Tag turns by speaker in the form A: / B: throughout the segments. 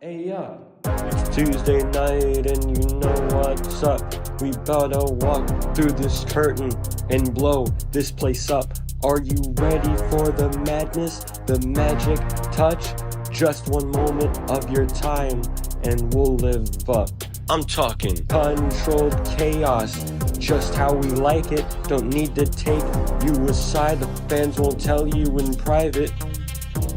A: Hey it's Tuesday night and you know what's up. We bout to walk through this curtain and blow this place up. Are you ready for the madness, the magic touch? Just one moment of your time and we'll live up. I'm talking controlled chaos, just how we like it. Don't need to take you aside, the fans won't tell you in private.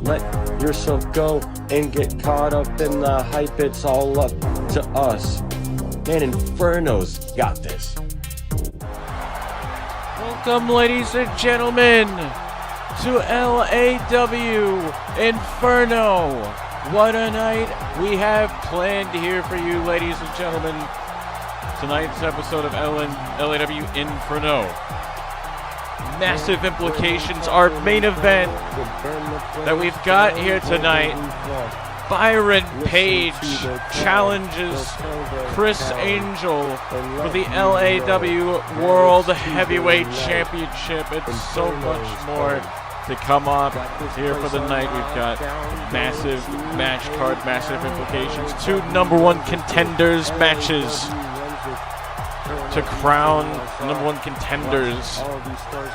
A: Let yourself go and get caught up in the hype, it's all up to us. Man, Inferno's got this.
B: Welcome, ladies and gentlemen, to LAW Inferno. What a night we have planned here for you, ladies and gentlemen. Tonight's episode of LAW Inferno. Massive implications. Our main event that we've got here tonight, Byron Page challenges Chris Angel for the LAW World Heavyweight Championship. It's so much more to come up here for the night. We've got massive match card, massive implications. Two number one contenders matches to crown number one contenders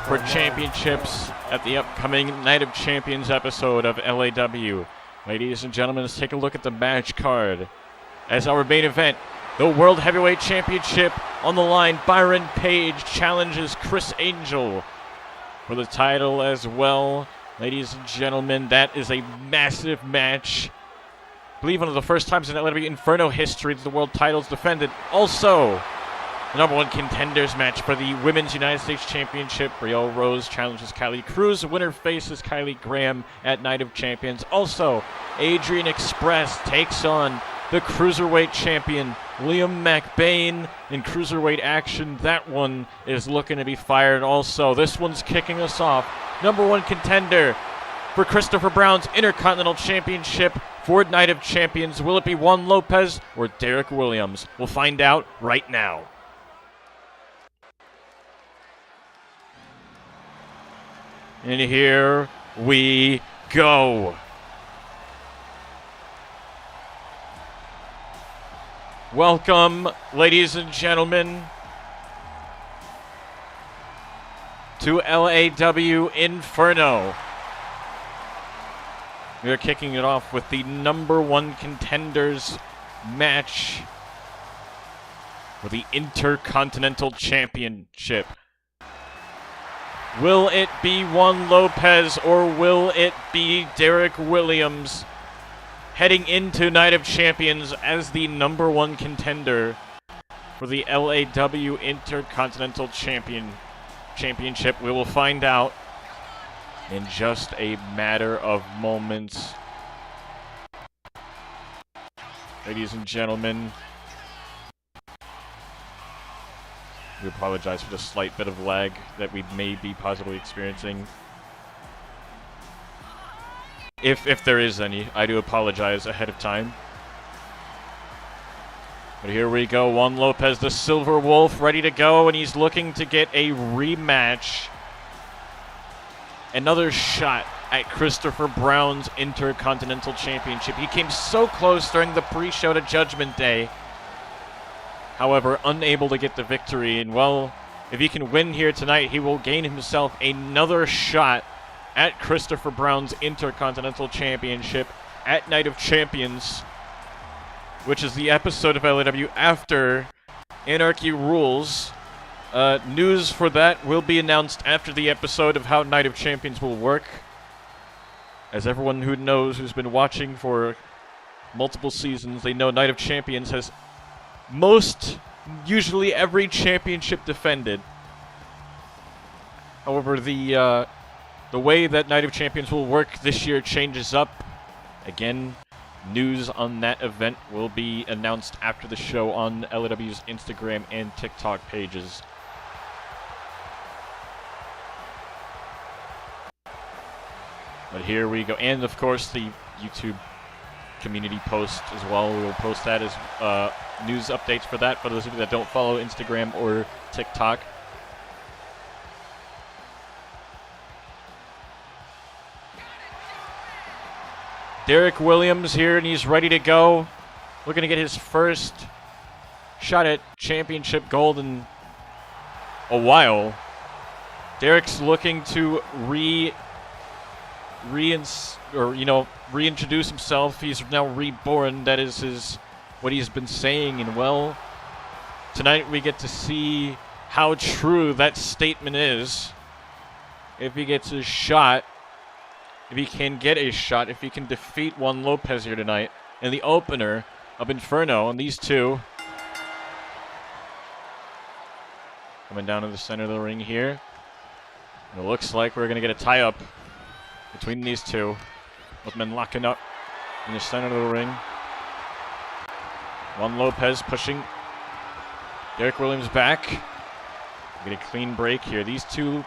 B: for championships at the upcoming Night of Champions episode of LAW. Ladies and gentlemen, let's take a look at the match card. As our main event, the World Heavyweight Championship on the line. Byron Page challenges Chris Angel for the title as well. Ladies and gentlemen, that is a massive match. I believe one of the first times in LAW Inferno history that the world title is defended. Also, the number one contenders match for the Women's United States Championship. Brielle Rose challenges Kylie Cruz. The winner faces Kylie Graham at Night of Champions. Also, Adrian Express takes on the Cruiserweight champion, Liam McBain, in Cruiserweight action. That one is looking to be fired also. This one's kicking us off. Number one contender for Christopher Brown's Intercontinental Championship for Night of Champions. Will it be Juan Lopez or Derek Williams? We'll find out right now. And here we go. Welcome, ladies and gentlemen, to LAW Inferno. We are kicking it off with the number one contenders match for the Intercontinental Championship. Will it be Juan Lopez or will it be Derek Williams heading into Night of Champions as the number one contender for the LAW Intercontinental Championship? We will find out in just a matter of moments. Ladies and gentlemen, we apologize for the slight bit of lag that we may be possibly experiencing. If there is any, I do apologize ahead of time. But here we go. Juan Lopez, the Silver Wolf, ready to go, and he's looking to get a rematch. Another shot at Christopher Brown's Intercontinental Championship. He came so close during the pre-show to Judgment Day. However, unable to get the victory. And, well, if he can win here tonight, he will gain himself another shot at Christopher Brown's Intercontinental Championship at Night of Champions, which is the episode of LAW after Anarchy Rules. News for that will be announced after the episode of how Night of Champions will work. As everyone who knows, who's been watching for multiple seasons, they know Night of Champions has usually every championship defended. However, the way that Night of Champions will work this year changes up. Again, news on that event will be announced after the show on LAW's Instagram and TikTok pages. But here we go. And, of course, the YouTube community post as well. We will post that as news updates for that for those of you that don't follow Instagram or TikTok. Derek Williams here, and he's ready to go. Looking to get his first shot at championship gold in a while. Derek's looking to reintroduce himself. He's now reborn. That is what he's been saying. And well, tonight we get to see how true that statement is. If he gets his shot, if he can get a shot, if he can defeat Juan Lopez here tonight in the opener of Inferno. And these two coming down to the center of the ring here. And it looks like we're going to get a tie-up between these two. Both men locking up in the center of the ring. Juan Lopez pushing Derek Williams back. Get a clean break here. These two,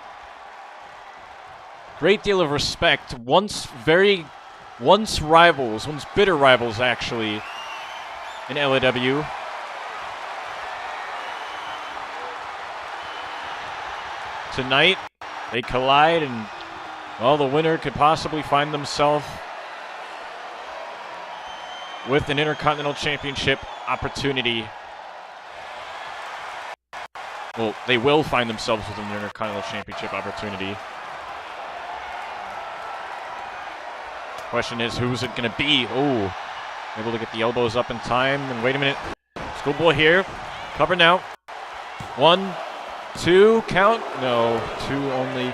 B: great deal of respect. Once rivals, once bitter rivals actually in LAW. Tonight, they collide, and well, the winner could possibly find themselves with an Intercontinental Championship opportunity. Well, they will find themselves with an Intercontinental Championship opportunity. Question is, who's it going to be? Oh, able to get the elbows up in time. And wait a minute. Schoolboy here. Cover now. 1, 2, count. No, 2 only.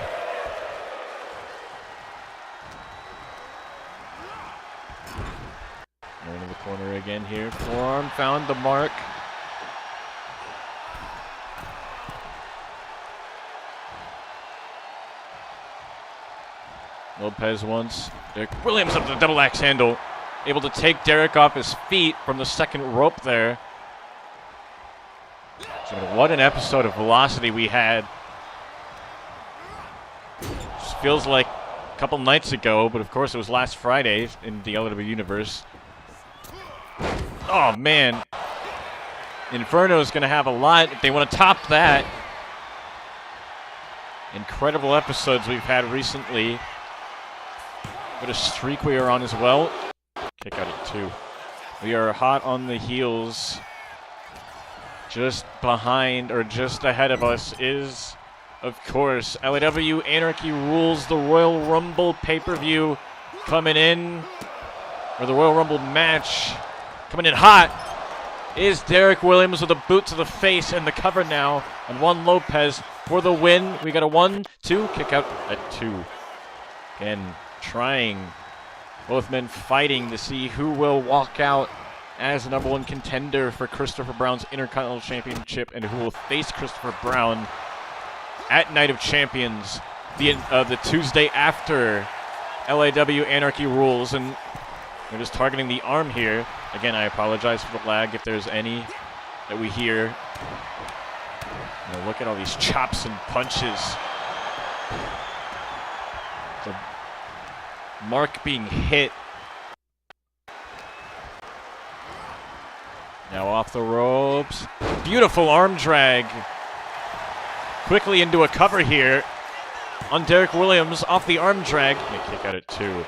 B: Going into the corner again here. Forearm found the mark. Lopez once. Derek Williams up to the double axe handle. Able to take Derek off his feet from the second rope there. So what an episode of Velocity we had. Just feels like a couple nights ago, but of course it was last Friday in the LW universe. Oh man. Inferno is going to have a lot if they want to top that. Incredible episodes we've had recently. What a streak we are on as well. Kick out at 2. We are hot on the heels. Just behind, or just ahead of us is, of course, LAW Anarchy Rules, the Royal Rumble pay-per-view coming in, or the Royal Rumble match coming in hot, is Derek Williams with a boot to the face and the cover now, and Juan Lopez for the win. We got a 1, 2, kick out at 2. Again, trying, both men fighting to see who will walk out as the #1 contender for Christopher Brown's Intercontinental Championship and who will face Christopher Brown at Night of Champions, the Tuesday after LAW Anarchy Rules. And they're just targeting the arm here. Again, I apologize for the lag if there's any that we hear. You know, look at all these chops and punches. The mark being hit. Now off the ropes. Beautiful arm drag. Quickly into a cover here on Derek Williams off the arm drag. And a kick out at 2.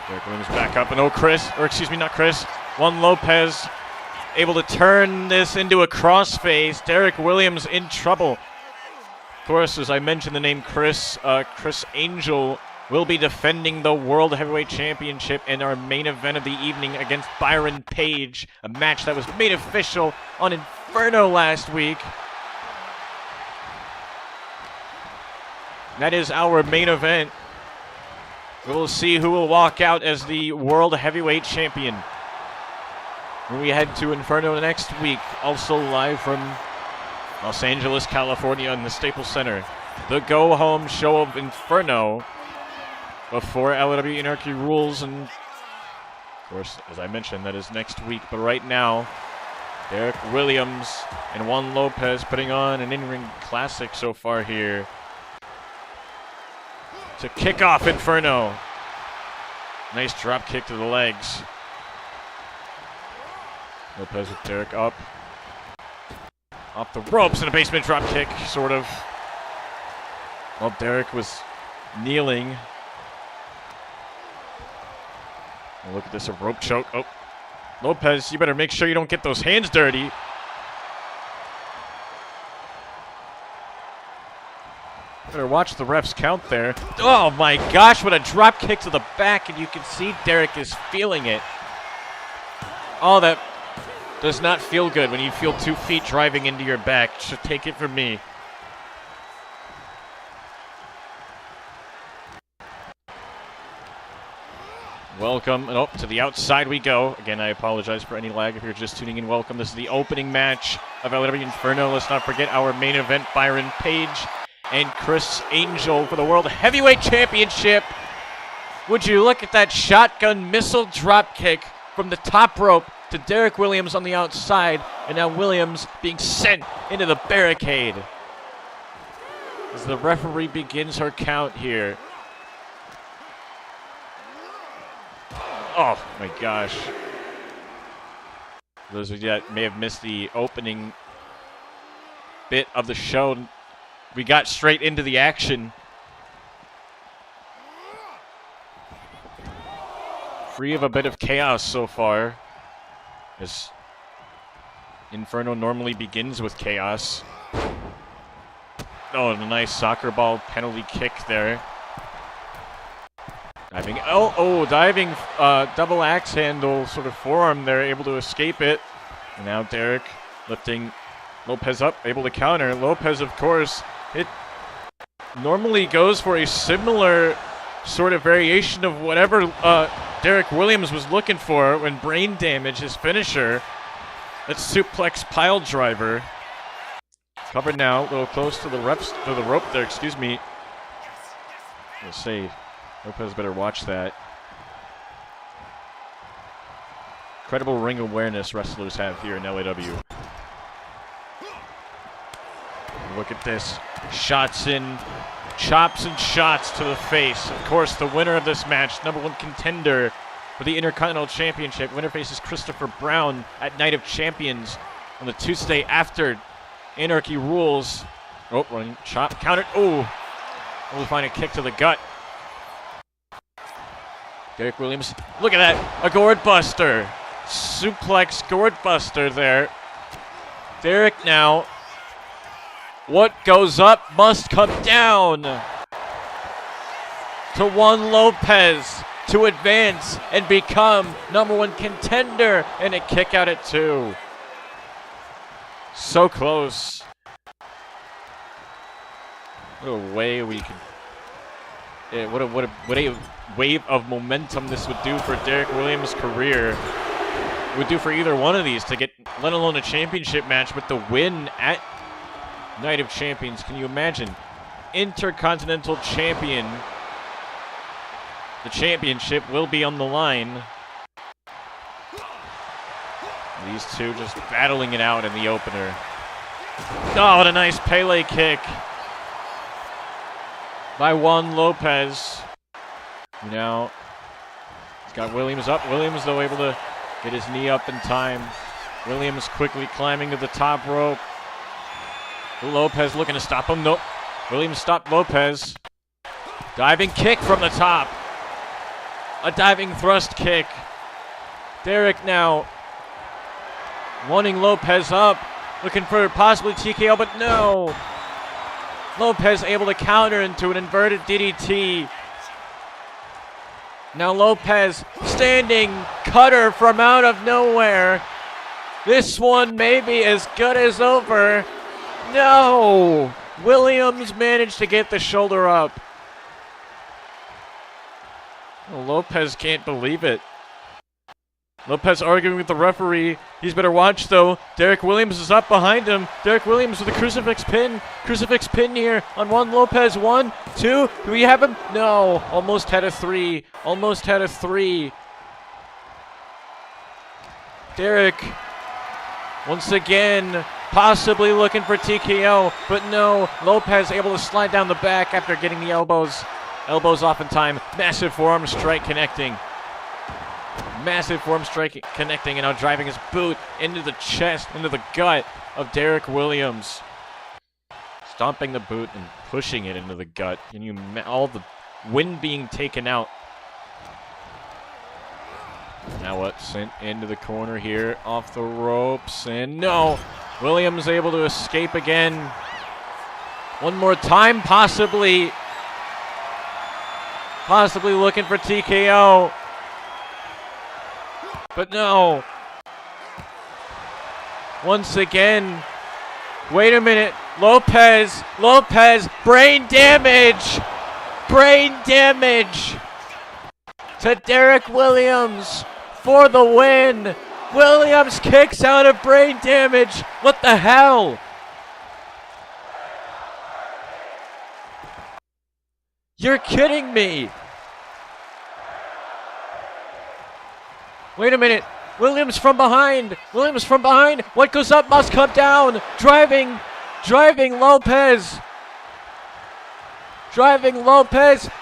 B: Derek Williams back up, and Juan Lopez able to turn this into a crossface. Derek Williams in trouble. Of course, as I mentioned the name Chris Angel will be defending the World Heavyweight Championship in our main event of the evening against Byron Page, a match that was made official on Inferno last week. That is our main event. We will see who will walk out as the World Heavyweight Champion when we head to Inferno next week, also live from Los Angeles, California in the Staples Center. The go-home show of Inferno before LAW Anarchy Rules, and of course, as I mentioned, that is next week. But right now, Derek Williams and Juan Lopez putting on an in-ring classic so far here to kick off Inferno. Nice drop kick to the legs. Lopez with Derek up. Off the ropes and a basement drop kick, sort of. Well, Derek was kneeling. And look at this, a rope choke. Oh, Lopez, you better make sure you don't get those hands dirty. Better watch the refs count there. Oh my gosh, what a drop kick to the back, and you can see Derek is feeling it. Oh, that does not feel good when you feel 2 feet driving into your back. Should take it from me. Welcome, and oh, to the outside we go. Again, I apologize for any lag if you're just tuning in. Welcome. This is the opening match of LAW Inferno. Let's not forget our main event, Byron Page and Chris Angel for the World Heavyweight Championship. Would you look at that shotgun missile drop kick from the top rope to Derek Williams on the outside, and now Williams being sent into the barricade. As the referee begins her count here. Oh my gosh. Those of you that may have missed the opening bit of the show, we got straight into the action. Free of a bit of chaos so far, as Inferno normally begins with chaos. Oh, and a nice soccer ball penalty kick there. Diving, diving double axe handle sort of forearm there, able to escape it. And now Derek lifting Lopez up, able to counter. Lopez, of course, it normally goes for a similar sort of variation of whatever Derek Williams was looking for when brain damage, his finisher. That's suplex pile driver. Covered now, a little close to the rope there, excuse me. Let's see. Lopez better watch that. Incredible ring awareness wrestlers have here in LAW. Look at this. Shots in, chops and shots to the face. Of course, the winner of this match, #1 contender for the Intercontinental Championship. Winner faces Christopher Brown at Night of Champions on the Tuesday after Anarchy Rules. Oh, running chop, countered. Oh, only find a kick to the gut. Derek Williams, look at that, a gourd buster. Suplex gourd buster there. Derek now, what goes up must come down. To Juan Lopez to advance and become #1 contender, and a kick out at 2. So close. What a way we can. Yeah, what a wave of momentum this would do for Derek Williams' career. It would do for either one of these to get, let alone a championship match, with the win at Night of Champions. Can you imagine? Intercontinental champion. The championship will be on the line. These two just battling it out in the opener. Oh, what a nice Pele kick by Juan Lopez. Now, he's got Williams up. Williams, though, able to get his knee up in time. Williams quickly climbing to the top rope. Lopez looking to stop him. Nope. Williams stopped Lopez. Diving kick from the top. A diving thrust kick. Derek now wanting Lopez up. Looking for possibly TKO, but no. Lopez able to counter into an inverted DDT. Now Lopez standing cutter from out of nowhere. This one may be as good as over. No! Williams managed to get the shoulder up. Well, Lopez can't believe it. Lopez arguing with the referee. He's better watch, though. Derek Williams is up behind him. Derek Williams with a crucifix pin. Crucifix pin here on Juan Lopez. 1, 2. Do we have him? No. Almost had a 3. Almost had a 3. Derek, once again, possibly looking for TKO, but no. Lopez able to slide down the back after getting the elbows. Elbows off in time. Massive forearm strike connecting. Massive forearm strike connecting, and now driving his boot into the chest, into the gut of Derek Williams. Stomping the boot and pushing it into the gut. Can you all the wind being taken out. Now what? Sent into the corner here, off the ropes, and no! Williams able to escape again. One more time, possibly. Possibly looking for TKO. But no. Once again. Wait a minute. Lopez, brain damage. Brain damage to Derek Williams for the win. Williams kicks out of brain damage. What the hell? You're kidding me. Wait a minute. Williams from behind. What goes up must come down. Driving Lopez.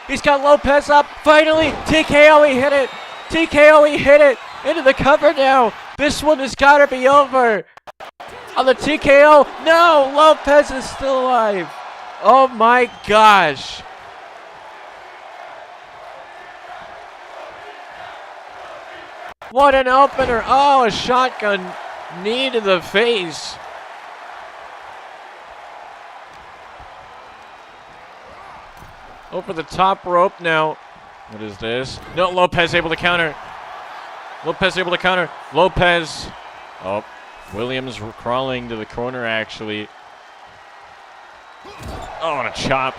B: He's got Lopez up. Finally, TKO, he hit it. Into the cover now. This one has got to be over. On the TKO. No, Lopez is still alive. Oh my gosh. What an opener. Oh, a shotgun knee to the face. Over the top rope now. What is this? No, Lopez able to counter. Lopez. Oh, Williams crawling to the corner actually. Oh, and a chop.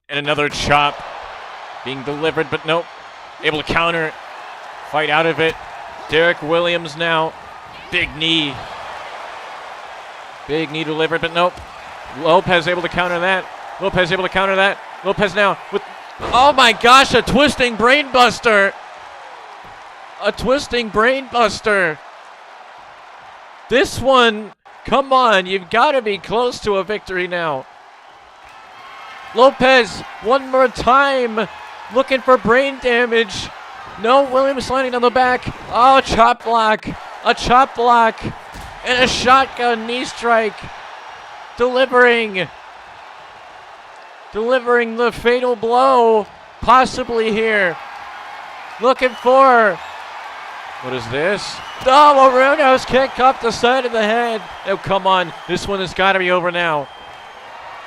B: And another chop. Being delivered, but nope. Able to counter. Fight out of it. Derek Williams now. Big knee delivered, but nope. Lopez able to counter that. Lopez now with, oh my gosh, a twisting brain buster. This one, come on, you've got to be close to a victory now. Lopez, one more time, looking for brain damage. No, Williams landing on the back. Oh, chop block, and a shotgun knee strike. Delivering the fatal blow, possibly here. Looking for, what is this? Oh, a roundhouse kick off the side of the head. Oh, come on, this one has got to be over now.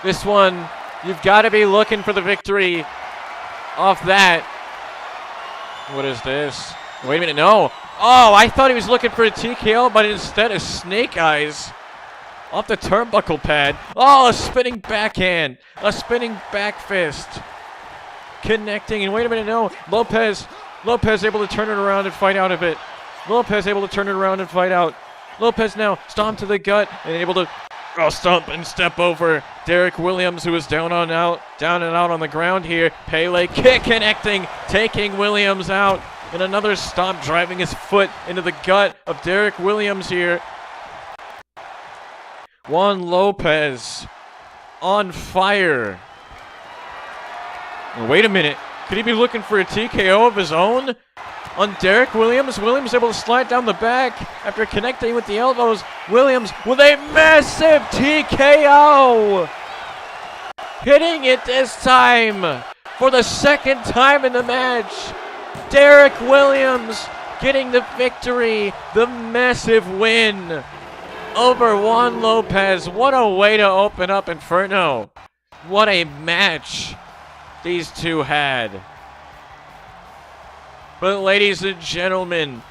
B: This one, you've got to be looking for the victory off that. What is this? Wait a minute, no. Oh, I thought he was looking for a TKO, but instead of snake eyes. Off the turnbuckle pad. Oh, a spinning backhand. A spinning back fist. Connecting, and wait a minute, no. Lopez able to turn it around and fight out of it. Lopez now, stomp to the gut, and able to stomp and step over Derek Williams, who is down and out on the ground here. Pele kick connecting, taking Williams out. And another stomp driving his foot into the gut of Derek Williams here. Juan Lopez on fire. Wait a minute. Could he be looking for a TKO of his own on Derek Williams? Williams able to slide down the back after connecting with the elbows. Williams with a massive TKO. Hitting it this time for the second time in the match. Derek Williams getting the victory, the massive win over Juan Lopez. What a way to open up Inferno. What a match these two had. But ladies and gentlemen,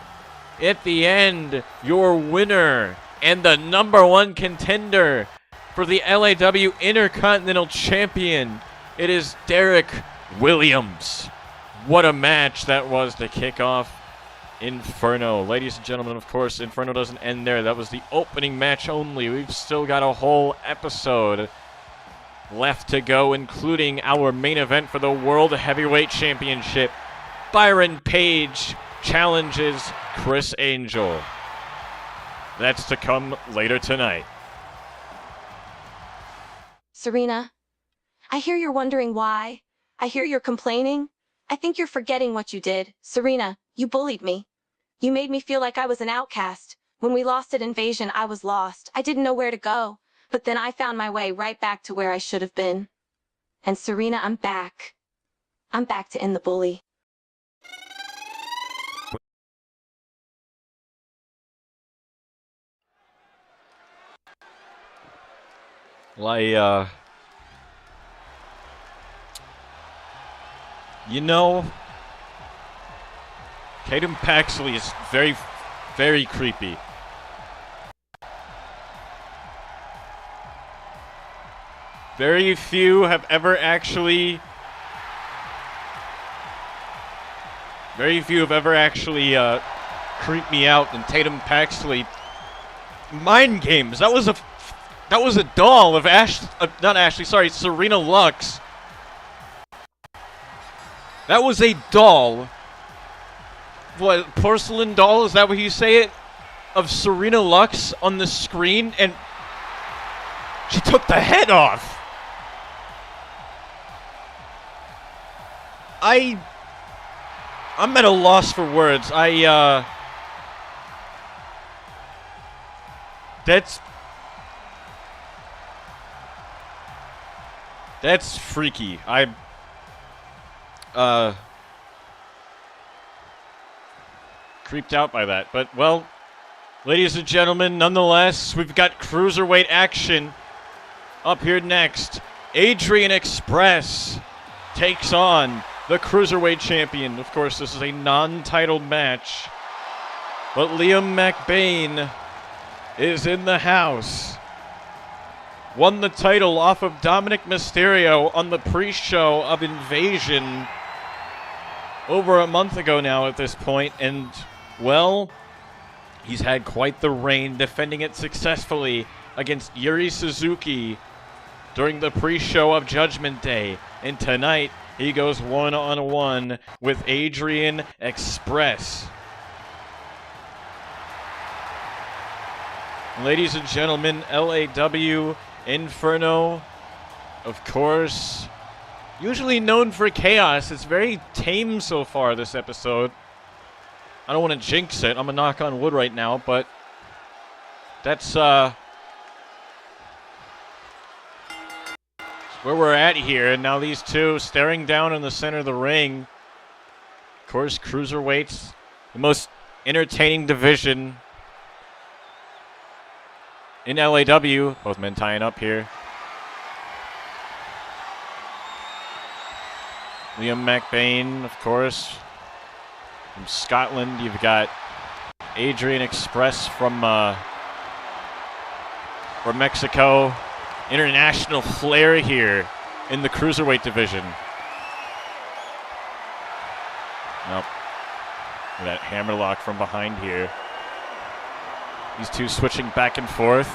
B: at the end, your winner and the #1 contender for the LAW Intercontinental Champion, it is Derek Williams. What a match that was to kick off Inferno. Ladies and gentlemen, of course, Inferno doesn't end there. That was the opening match only. We've still got a whole episode left to go, including our main event for the World Heavyweight Championship. Byron Page challenges Chris Angel. That's to come later tonight.
C: Serena, I hear you're wondering why. I hear you're complaining. I think you're forgetting what you did. Serena, you bullied me. You made me feel like I was an outcast. When we lost at Invasion, I was lost. I didn't know where to go. But then I found my way right back to where I should have been. And Serena, I'm back. I'm back to end the bully.
B: Well, you know, Tatum Paxley is very, very creepy. Very few have ever actually creeped me out, and Tatum Paxley mind games. That was a doll of Serena Lux. That was a doll. What, porcelain doll? Is that what you say it? Of Serena Lux on the screen, and she took the head off. I'm at a loss for words. That's freaky. Creeped out by that. But, well, ladies and gentlemen, nonetheless, we've got cruiserweight action up here next. Adrian Express takes on the cruiserweight champion. Of course, this is a non-title match. But Liam McBain is in the house. Won the title off of Dominic Mysterio on the pre-show of Invasion over a month ago now at this point. And, well, he's had quite the reign, defending it successfully against Yuri Suzuki during the pre-show of Judgment Day. And tonight, he goes one-on-one with Adrian Express. Ladies and gentlemen, LAW Inferno, of course, usually known for chaos. It's very tame so far this episode. I don't want to jinx it. I'm going to knock on wood right now, but that's where we're at here. And now these two staring down in the center of the ring. Of course, cruiserweights, the most entertaining division in LAW. Both men tying up here. Liam McBain, of course, from Scotland. You've got Adrian Express from Mexico. International flair here in the cruiserweight division. Nope. That hammerlock from behind here. These two switching back and forth.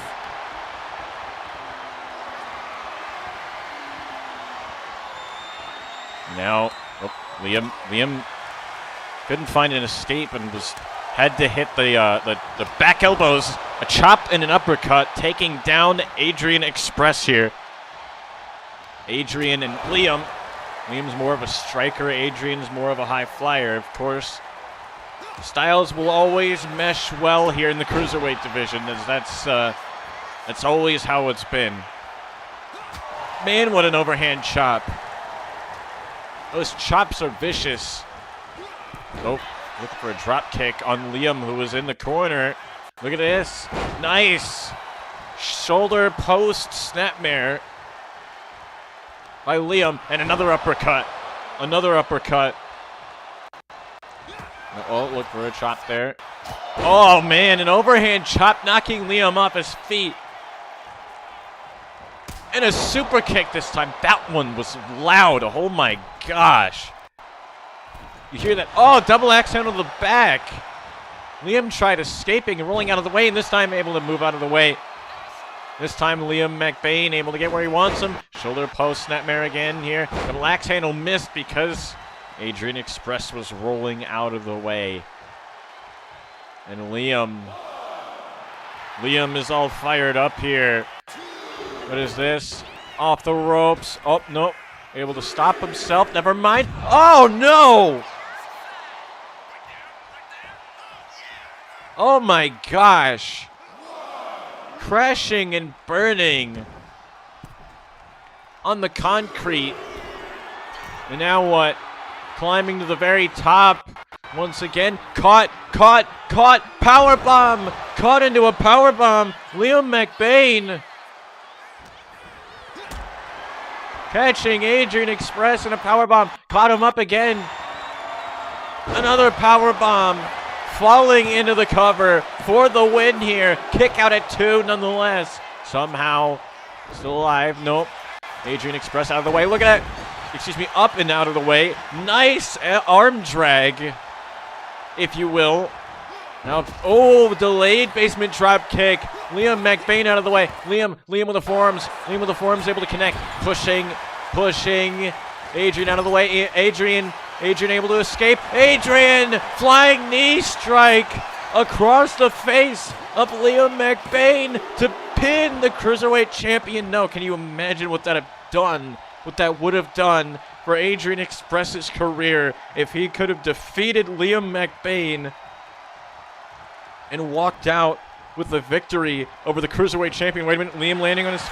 B: Now, Liam couldn't find an escape and had to hit the back elbows, a chop and an uppercut, taking down Adrian Express here. Adrian and Liam. Liam's more of a striker. Adrian's more of a high flyer, of course. Styles will always mesh well here in the cruiserweight division, as that's always how it's been. Man, what an overhand chop. Those chops are vicious. Oh, looking for a drop kick on Liam, who was in the corner. Look at this. Nice. Shoulder post snapmare by Liam, and another uppercut. Another uppercut. Oh, look for a chop there. Oh, man, an overhand chop knocking Liam off his feet. And a super kick this time. That one was loud. Oh, my gosh. You hear that? Oh, double axe handle to the back. Liam tried escaping and rolling out of the way, and this time able to move out of the way. This time Liam McBain able to get where he wants him. Shoulder post snapmare again here. Double axe handle missed because Adrian Express was rolling out of the way. And Liam is all fired up here. What is this? Off the ropes. Oh, no. Able to stop himself. Never mind. Oh, no! Oh, my gosh. Crashing and burning on the concrete. And now what? Climbing to the very top. Once again, caught, power bomb, caught into a power bomb. Liam McBain catching Adrian Express in a power bomb, caught him up again. Another power bomb, falling into the cover for the win here. Kick out at 2 nonetheless. Somehow still alive. Nope. Adrian Express out of the way. Look at that. Excuse me, up and out of the way. Nice arm drag, if you will. Now, oh, delayed basement drop kick. Liam McBain out of the way. Liam with the forearms. Liam with the forearms able to connect. Pushing. Adrian out of the way. Adrian able to escape. Adrian, flying knee strike across the face of Liam McBain to pin the Cruiserweight champion. No, can you imagine what that would have done for Adrian Express's career if he could have defeated Liam McBain and walked out with the victory over the Cruiserweight champion. Wait a minute, Liam landing on his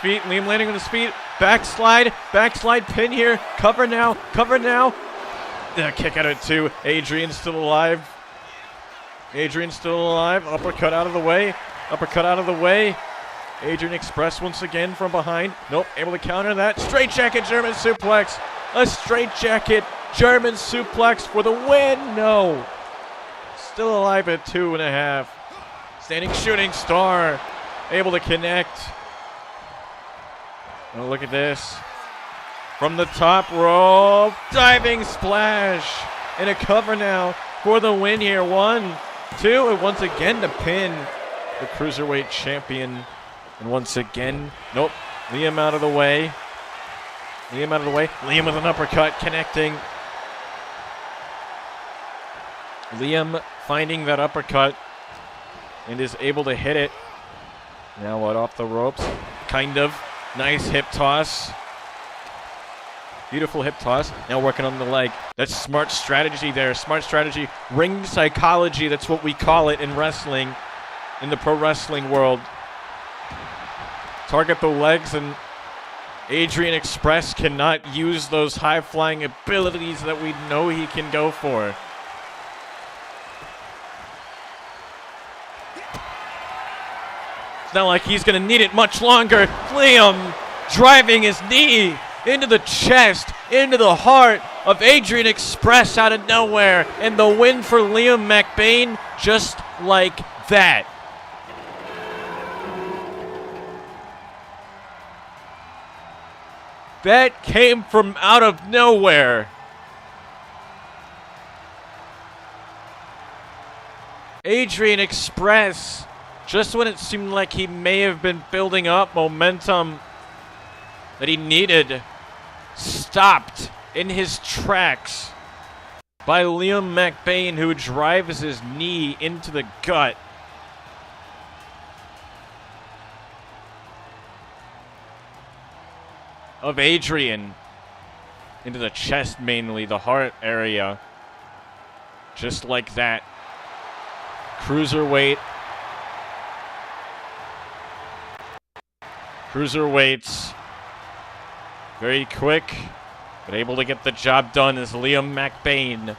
B: feet. Backslide pin here. Cover now. Kick out at 2. Adrian's still alive. Uppercut out of the way. Adrian Express once again from behind. Nope, able to counter that. Straight jacket German suplex. A straight jacket German suplex for the win. No. Still alive at 2.5. Standing shooting star. Able to connect. Oh, look at this. From the top rope. Diving splash. And a cover now for the win here. 1, 2, and once again to pin the Cruiserweight champion. And once again, nope, Liam out of the way. Liam with an uppercut connecting. Liam finding that uppercut and is able to hit it. Now what, off the ropes? Kind of. Nice hip toss. Beautiful hip toss. Now working on the leg. That's smart strategy there. Smart strategy. Ring psychology, that's what we call it in wrestling, in the pro wrestling world. Target the legs, and Adrian Express cannot use those high-flying abilities that we know he can go for. It's not like he's going to need it much longer. Liam driving his knee into the chest, into the heart of Adrian Express out of nowhere. And the win for Liam McBain just like that. That came from out of nowhere. Adrian Express, just when it seemed like he may have been building up momentum that he needed, stopped in his tracks by Liam McBain, who drives his knee into the gut. Of Adrian, into the chest mainly, the heart area. Just like that. Cruiserweights, very quick, but able to get the job done is Liam McBain.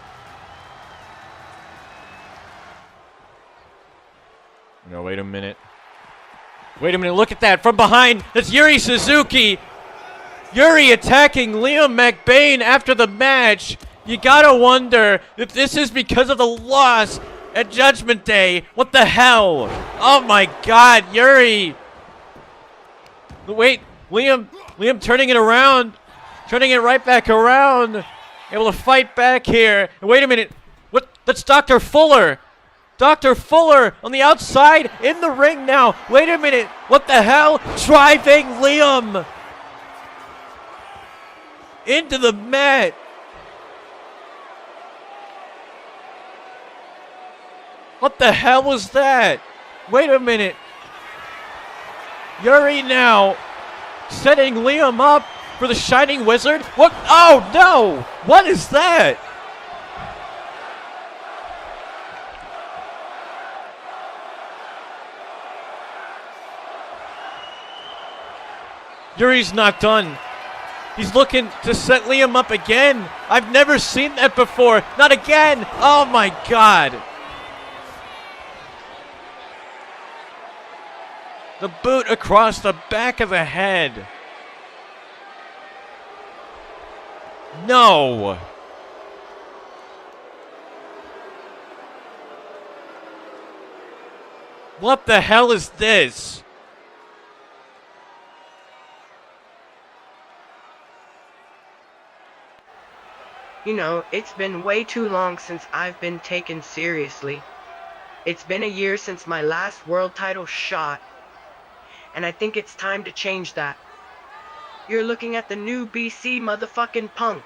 B: No, wait a minute, look at that, from behind, that's Yuri Suzuki. Yuri attacking Liam McBain after the match. You gotta wonder if this is because of the loss at Judgment Day. What the hell? Oh my God, Yuri. Wait, Liam turning it around. Turning it right back around. Able to fight back here. And wait a minute. What? That's Dr. Fuller. Dr. Fuller on the outside in the ring now. Wait a minute. What the hell? Driving Liam into the mat. What the hell was that? Wait a minute. Yuri now setting Liam up for the Shining Wizard. What? Oh no! What is that? Yuri's not done. He's looking to set Liam up again. I've never seen that before. Not again. Oh my God. The boot across the back of the head. No. What the hell is this?
D: You know, it's been way too long since I've been taken seriously. It's been a year since my last world title shot, and I think it's time to change that. You're looking at the new BC motherfucking Punk.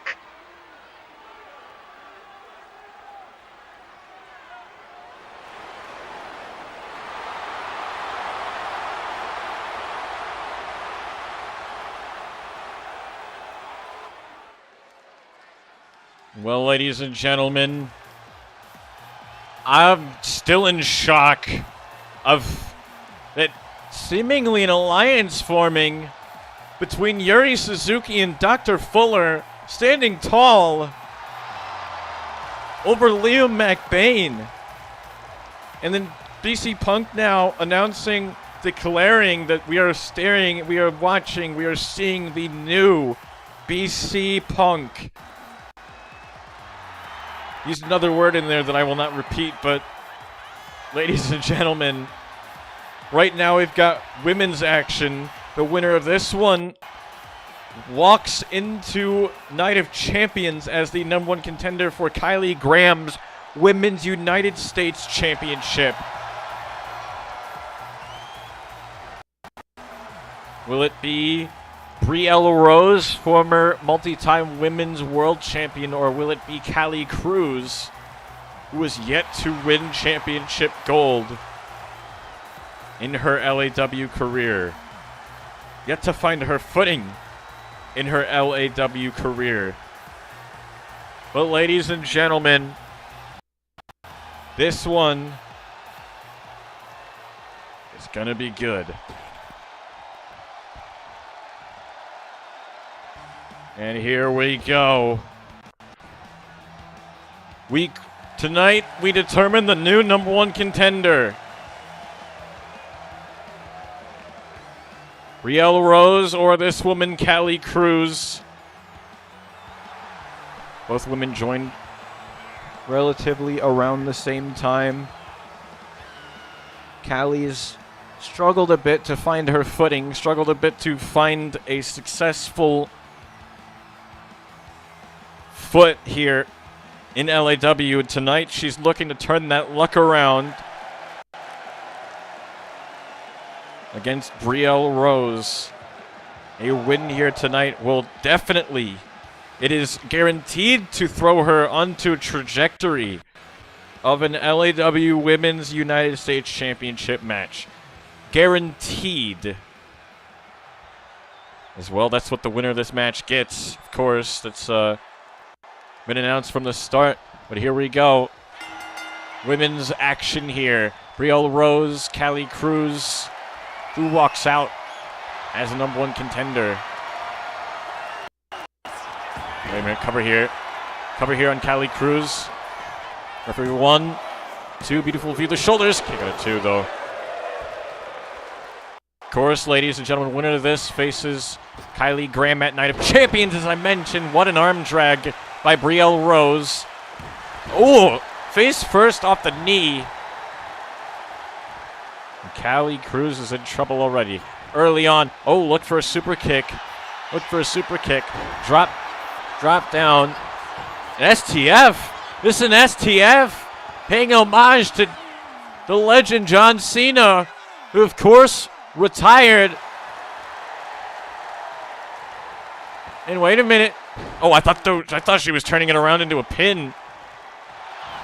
B: Well, ladies and gentlemen, I'm still in shock of that seemingly an alliance forming between Yuri Suzuki and Dr. Fuller standing tall over Liam McBain. And then BC Punk now announcing, declaring that we are watching, we are seeing the new BC Punk. Used another word in there that I will not repeat, but ladies and gentlemen, right now we've got women's action. The winner of this one walks into Night of Champions as the #1 contender for Kylie Graham's Women's United States Championship. Will it be Brielle Rose, former multi-time women's world champion, or will it be Callie Cruz, who is yet to win championship gold in her LAW career? Yet to find her footing in her LAW career. But ladies and gentlemen, this one is gonna be good. And here we go. Tonight, we determine the new #1 contender. Brielle Rose or this woman, Callie Cruz. Both women joined relatively around the same time. Callie's struggled a bit to find her footing, struggled a bit to find a successful foot here in LAW. Tonight, she's looking to turn that luck around against Brielle Rose. A win here tonight will definitely, it is guaranteed to throw her onto a trajectory of an LAW Women's United States Championship match. Guaranteed. As well, that's what the winner of this match gets. Of course, that's been announced from the start, but here we go. Women's action here. Brielle Rose, Callie Cruz, who walks out as the #1 contender. Wait a minute, cover here. Cover here on Callie Cruz. Referee 1, 2, beautiful view of the shoulders. Kick out at 2 though. Of course, ladies and gentlemen, winner of this faces Kylie Graham at Night of Champions, as I mentioned. What an arm drag by Brielle Rose. Oh, face first off the knee. And Callie Cruz is in trouble already. Early on. Oh, look for a super kick. Look for a super kick. Drop down. An STF. This is an STF. Paying homage to the legend John Cena, who of course retired. And wait a minute. Oh, I thought she was turning it around into a pin.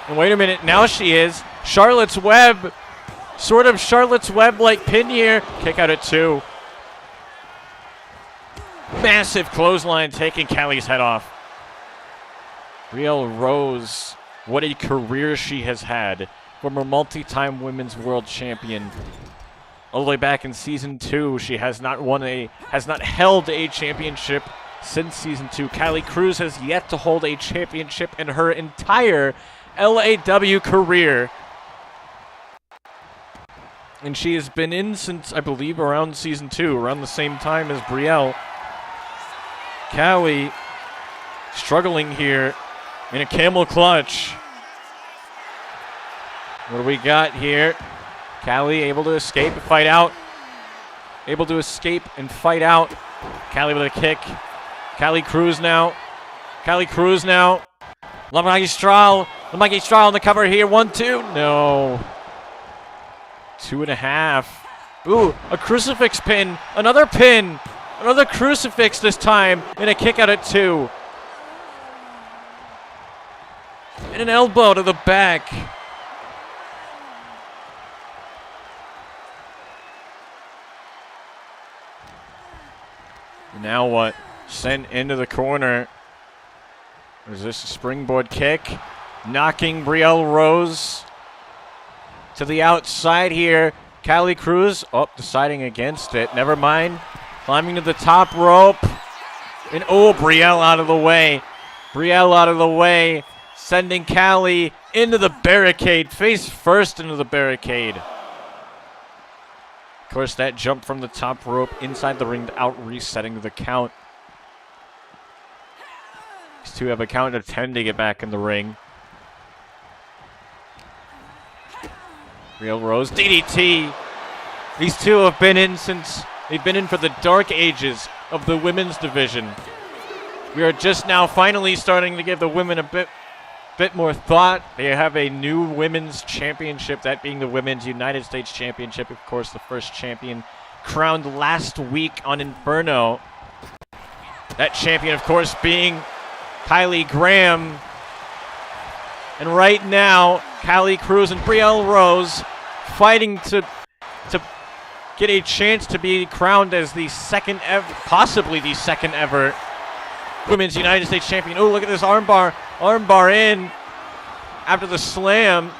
B: And wait a minute, now she is. Charlotte's Web. Sort of Charlotte's Web-like pin here. Kick out at 2. Massive clothesline taking Callie's head off. Brielle Rose, what a career she has had. Former multi-time women's world champion. All the way back in season 2, she has not held a championship since Season 2. Callie Cruz has yet to hold a championship in her entire LAW career. And she has been in since, I believe, around Season 2, around the same time as Brielle. Callie struggling here in a camel clutch. What do we got here? Callie able to escape and fight out. Able to escape and fight out. Callie with a kick. Callie Cruz now. Callie Cruz now. La Magistral on the cover here. 1-2. No. 2.5. Ooh, a crucifix pin. Another pin. Another crucifix this time. And a kick out at 2. And an elbow to the back. Now what? Sent into the corner. Is this a springboard kick? Knocking Brielle Rose to the outside here. Callie Cruz, deciding against it. Never mind. Climbing to the top rope. And Brielle out of the way. Brielle out of the way. Sending Callie into the barricade. Face first into the barricade. Of course, that jump from the top rope inside the ring out, resetting the count. These two have a count of 10 to get back in the ring. Brielle Rose, DDT. These two have been in since they've been in for the dark ages of the women's division. We are just now finally starting to give the women a bit more thought. They have a new women's championship, that being the Women's United States Championship. Of course, the first champion crowned last week on Inferno. That champion, of course, being Kylie Graham. And right now, Callie Cruz and Brielle Rose fighting to get a chance to be crowned as the second ever, possibly the second ever Women's United States Champion. Oh, look at this armbar. Armbar in after the slam.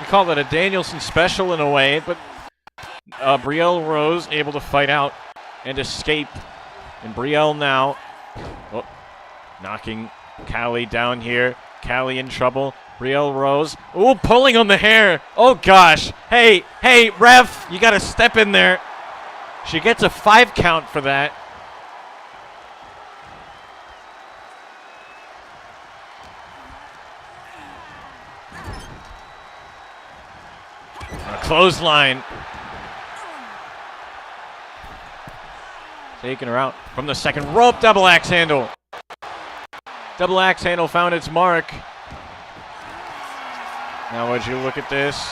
B: We call it a Danielson special in a way, but Brielle Rose able to fight out and escape. And Brielle now knocking Callie down here. Callie in trouble. Brielle Rose. Ooh, pulling on the hair. Oh, gosh. Hey, ref, you got to step in there. She gets a 5 count for that. A clothesline. Taking her out from the second rope. Double axe handle. Double axe handle found its mark. Now as you look at this,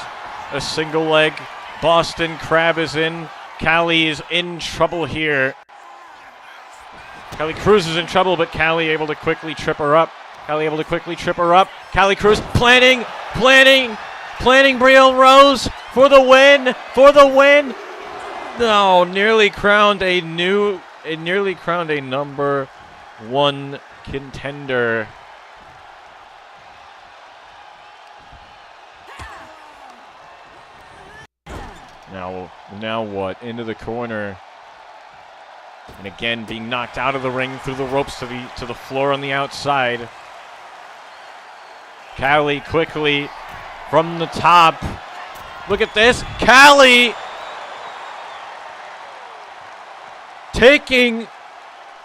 B: a single leg Boston Crab is in. Callie is in trouble here. Callie Cruz is in trouble, but Callie able to quickly trip her up. Callie Cruz planning Brielle Rose for the win. No, nearly crowned a number 1 contender. Now what? Into the corner. And again being knocked out of the ring through the ropes to the floor on the outside. Callie quickly from the top. Look at this. Callie taking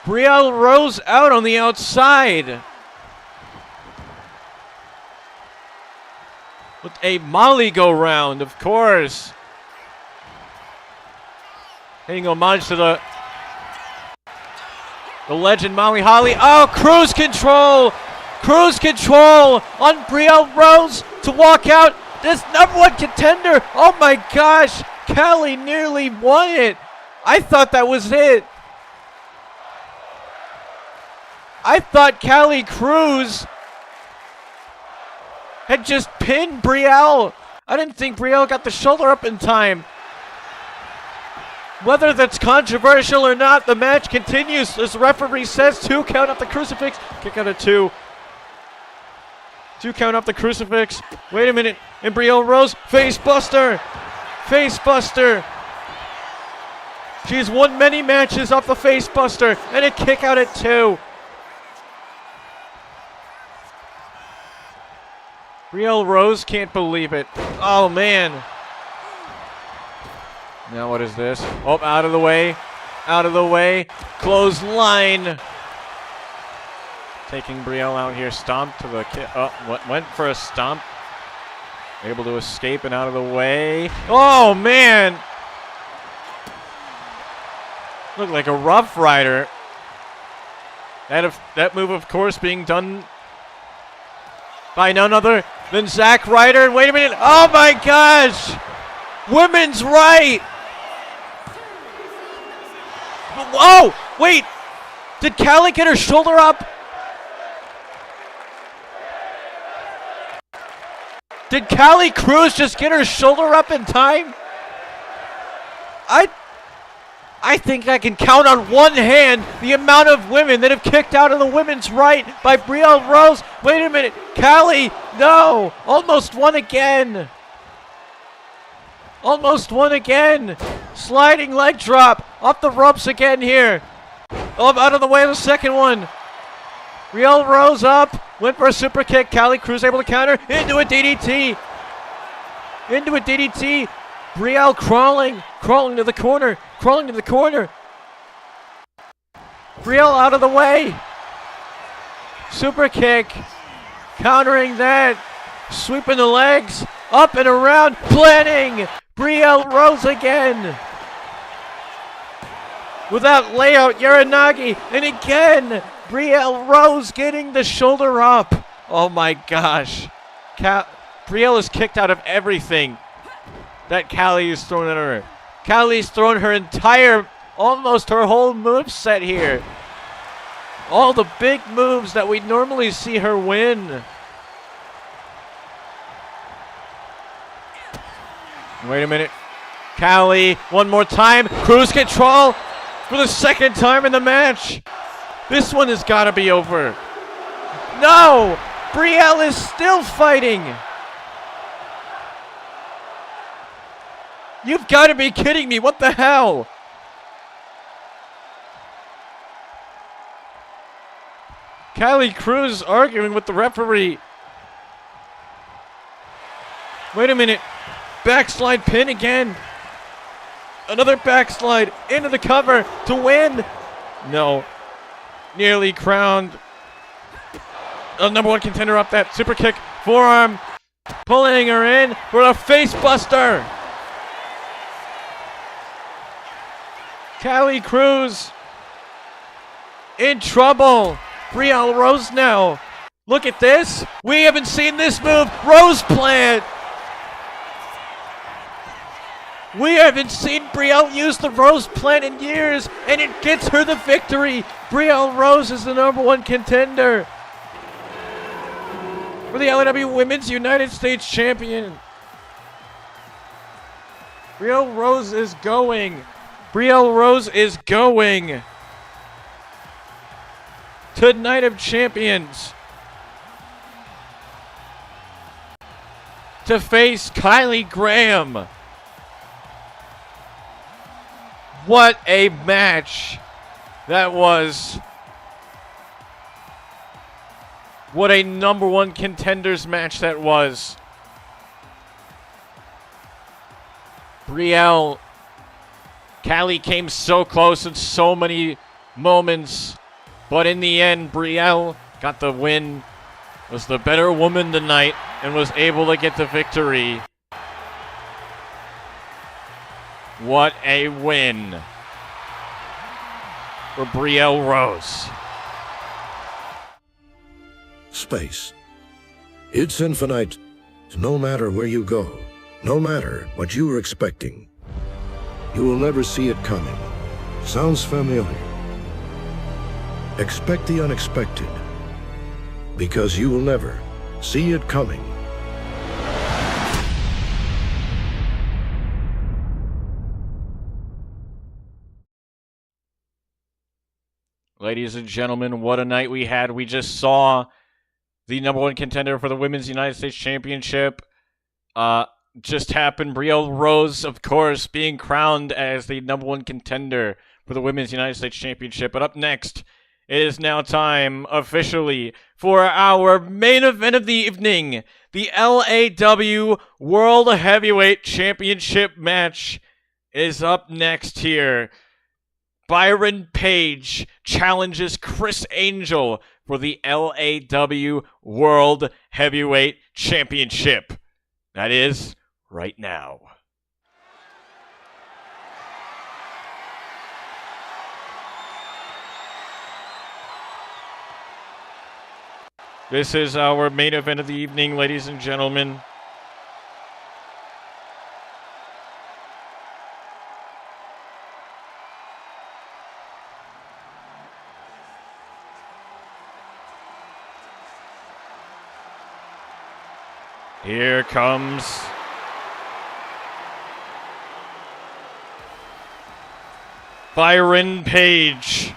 B: Brielle Rose out on the outside. With a Molly go round, of course. Paying homage to the legend Molly Holly. Oh, cruise control on Brielle Rose to walk out. This number 1 contender. Oh my gosh, Callie nearly won it. I thought that was it. I thought Callie Cruz had just pinned Brielle. I didn't think Brielle got the shoulder up in time. Whether that's controversial or not, the match continues. As the referee says, 2 count up the crucifix. Kick out of 2. 2 count up the crucifix. Wait a minute. And Brielle Rose, face buster. She's won many matches off the face buster and a kick out at 2. Brielle Rose can't believe it. Oh, man. Now what is this? Oh, out of the way. Out of the way. Clothesline. Taking Brielle out here. Stomp to the kick. Oh, went for a stomp. Able to escape and out of the way. Oh, man. Looked like a Rough Rider. That move, of course, being done by none other than Zack Ryder. And wait a minute. Oh, my gosh. Women's right. Oh, wait. Did Callie get her shoulder up? Did Callie Cruz just get her shoulder up in time? I think I can count on one hand the amount of women that have kicked out of the women's right by Brielle Rose. Wait a minute. Callie, no. Almost won again. Almost won again. Sliding leg drop. Off the ropes again here. Oh, out of the way of the second one. Brielle Rose up. Went for a super kick. Callie Cruz able to counter. Into a DDT. Into a DDT. Brielle crawling. Crawling to the corner. Crawling to the corner. Brielle out of the way. Super kick. Countering that. Sweeping the legs. Up and around. Planning. Brielle Rose again. Without layout, Uranagi. And again, Brielle Rose getting the shoulder up. Oh my gosh. Brielle is kicked out of everything that Callie is thrown at her. Callie's thrown her entire, almost her whole moveset here. All the big moves that we normally see her win. Wait a minute. Callie, one more time. Cruise control for the second time in the match. This one has got to be over. No! Brielle is still fighting. You've got to be kidding me. What the hell? Callie Cruz arguing with the referee. Wait a minute. Backslide pin again. Another backslide into the cover to win. No. Nearly crowned. A number one contender up that super kick. Forearm. Pulling her in for a face buster. Callie Cruz in trouble. Brielle Rose now. Look at this. We haven't seen this move. Rose plant. We haven't seen Brielle use the Rose plant in years, and it gets her the victory. Brielle Rose is the number one contender for the LAW Women's United States Champion. Brielle Rose is going. Brielle Rose is going to Night of Champions to face Kylie Graham. What a match that was. What a number one contenders match that was. Brielle, Callie came so close in so many moments, but in the end, Brielle got the win, was the better woman tonight, and was able to get the victory. What a win for Brielle Rose.
E: Space. It's infinite, no matter where you go, no matter what you were expecting. You will never see it coming. Sounds familiar? Expect the unexpected, because you will never see it coming.
B: Ladies and gentlemen, what a night we had. We just saw the number one contender for the Women's United States Championship just happened. Brielle Rose, of course, being crowned as the #1 contender for the Women's United States Championship. But up next, it is now time, officially, for our main event of the evening. The LAW World Heavyweight Championship match is up next here. Byron Page challenges Chris Angel for the LAW World Heavyweight Championship. That is right now. This is our main event of the evening, ladies and gentlemen. Here comes Byron Page.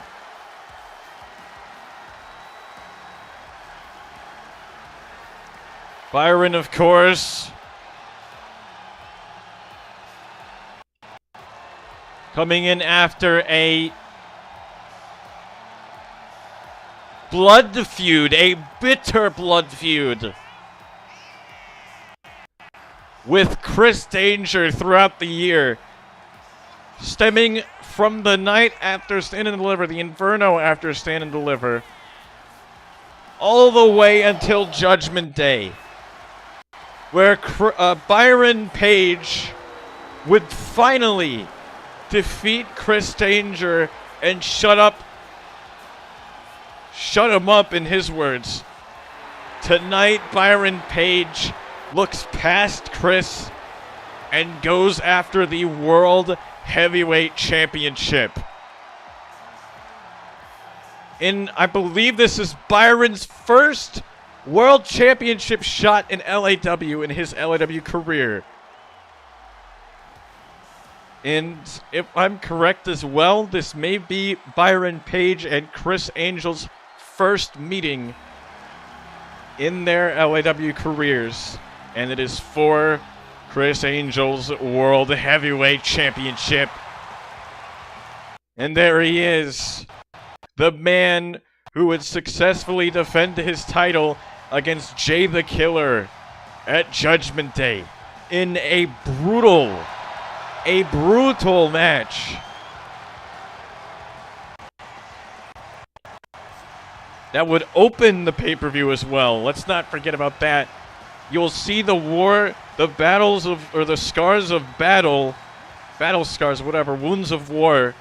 B: Byron, of course, coming in after a blood feud, a bitter blood feud with Chris Danger throughout the year, stemming from the night after Stand and Deliver, the Inferno after Stand and Deliver, all the way until Judgment Day, where Byron Page would finally defeat Chris Danger and shut him up, in his words. Tonight, Byron Page looks past Chris and goes after the World Heavyweight Championship. I believe this is Byron's first World Championship shot in LAW in his LAW career. And if I'm correct as well, this may be Byron Page and Chris Angel's first meeting in their LAW careers. And it is for Chris Angel's World Heavyweight Championship. And there he is, the man who would successfully defend his title against Jay the Killer at Judgment Day in a brutal match. That would open the pay-per-view as well. Let's not forget about that. You'll see the scars of battle scars, whatever, wounds of war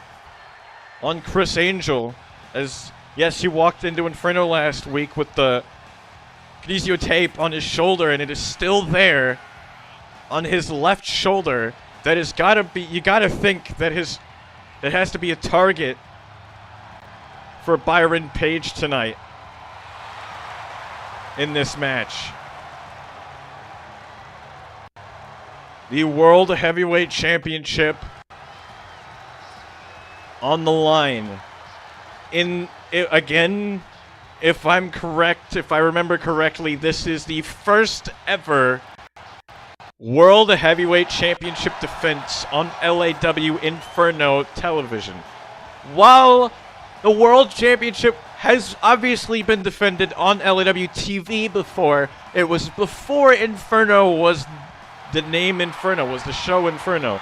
B: on Chris Angel. As, yes, he walked into Inferno last week with the kinesio tape on his shoulder, and it is still there on his left shoulder. That has gotta be, you gotta think that that has to be a target for Byron Page tonight in this match. The World Heavyweight Championship on the line. Again, if I'm correct, if I remember correctly, this is the first ever World Heavyweight Championship defense on LAW Inferno television. While the World Championship has obviously been defended on LAW TV before, it was before Inferno was the name Inferno, was the show Inferno.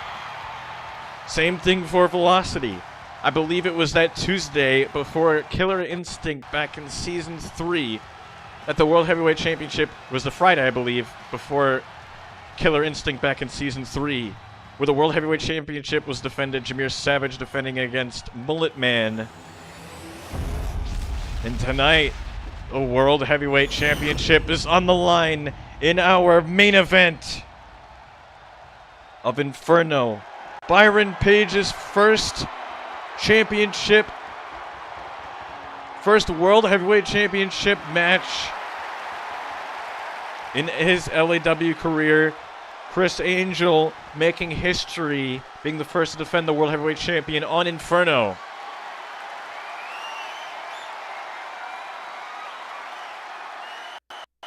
B: Same thing for Velocity. I believe it was that Tuesday before Killer Instinct back in Season 3 that the World Heavyweight Championship was the Friday, I believe, before Killer Instinct back in Season 3, where the World Heavyweight Championship was defended, Jameer Savage defending against Mullet Man. And tonight, the World Heavyweight Championship is on the line in our main event of Inferno. Byron Page's first World Heavyweight Championship match in his LAW career. Chris Angel making history, being the first to defend the World Heavyweight Champion on Inferno.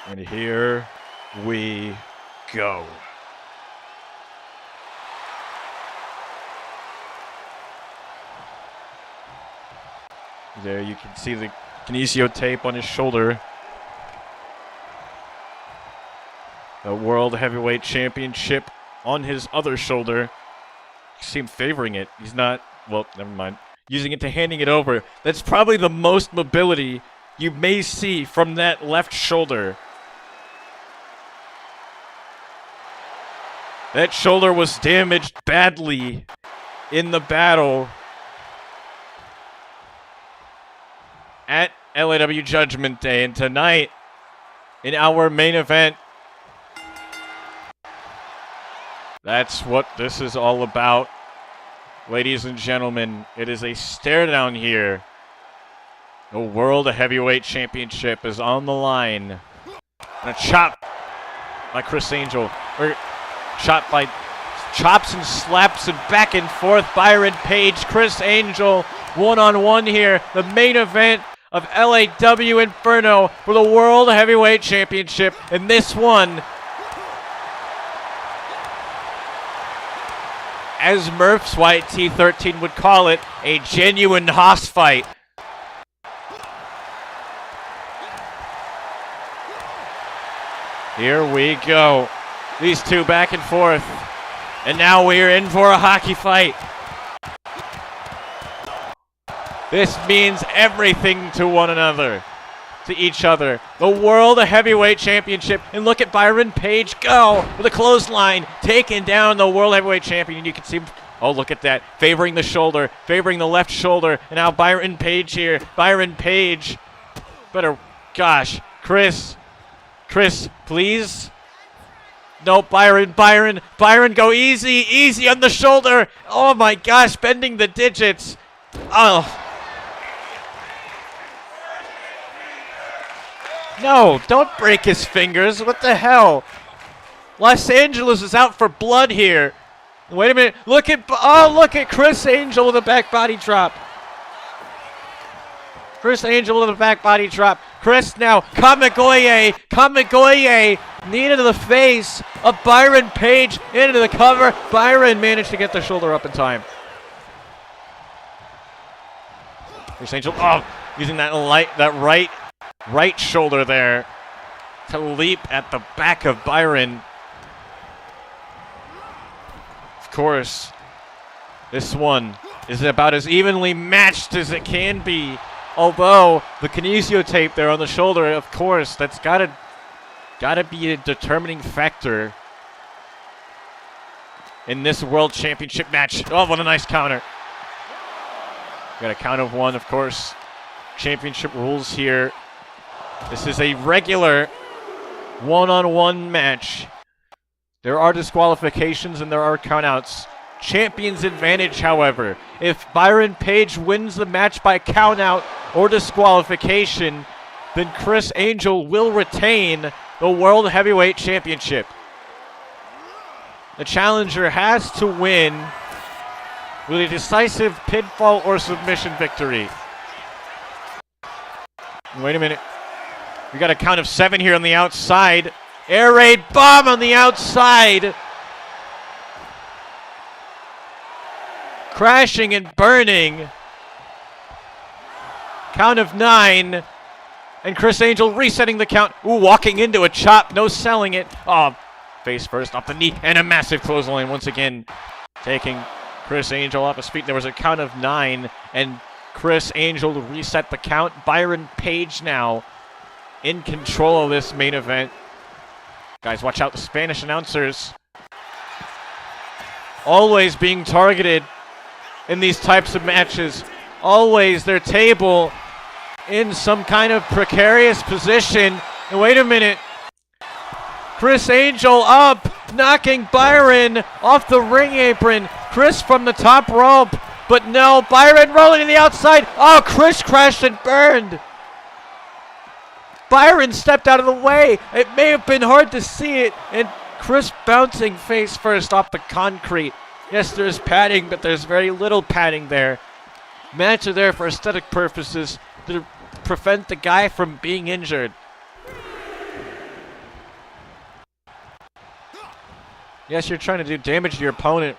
B: And here we go. There you can see the kinesio tape on his shoulder. The World Heavyweight Championship on his other shoulder. You see him favoring it. He's not, well, never mind. Using it to handing it over. That's probably the most mobility you may see from that left shoulder. That shoulder was damaged badly in the battle at LAW Judgment Day. And tonight, in our main event, that's what this is all about. Ladies and gentlemen, it is a stare down here. The World Heavyweight Championship is on the line. And a chop by Chris Angel. Or shot by chops and slaps and back and forth. Byron Page, Chris Angel, one-on-one here. The main event of LAW Inferno for the World Heavyweight Championship. And this one, as Murph's White T13 would call it, a genuine hoss fight. Here we go. These two back and forth. And now we're in for a hockey fight. This means everything to one another, to each other. The World Heavyweight Championship. And look at Byron Page go with a clothesline, taking down the World Heavyweight Champion. You can see him, oh, look at that, favoring the shoulder, favoring the left shoulder. And now Byron Page here. Byron Page. Better, gosh, Chris, please. No, Byron, go easy on the shoulder. Oh my gosh, bending the digits. Oh. No, don't break his fingers. What the hell? Los Angeles is out for blood here. Wait a minute. Look at Chris Angel with a back body drop. Chris Angel with a back body drop. Chris now, Kamigoye, knee to the face of Byron Page, into the cover. Byron managed to get the shoulder up in time. Chris Angel, using that right shoulder there to leap at the back of Byron. Of course, this one is about as evenly matched as it can be. Although the kinesio tape there on the shoulder, of course, that's gotta be a determining factor in this World Championship match. Oh, what a nice counter. Got a count of one, of course. Championship rules here. This is a regular one-on-one match. There are disqualifications and there are countouts. Champion's advantage, however. If Byron Page wins the match by countout or disqualification, then Chris Angel will retain the World Heavyweight Championship. The challenger has to win with a decisive pinfall or submission victory. Wait a minute. We got a count of 7 here on the outside. Air raid bomb on the outside. Crashing and burning. Count of 9. And Chris Angel resetting the count. Ooh, walking into a chop. No selling it. Oh, face first off the knee. And a massive clothesline once again. Taking Chris Angel off his feet. There was a count of 9. And Chris Angel to reset the count. Byron Page now in control of this main event. Guys, watch out. The Spanish announcers always being targeted in these types of matches. Always their table in some kind of precarious position. And wait a minute. Chris Angel up, knocking Byron off the ring apron. Chris from the top rope. But no, Byron rolling to the outside. Oh, Chris crashed and burned. Byron stepped out of the way. It may have been hard to see it. And Chris bouncing face first off the concrete. Yes, there's padding, but there's very little padding there. Mats are there for aesthetic purposes to prevent the guy from being injured. Yes, you're trying to do damage to your opponent,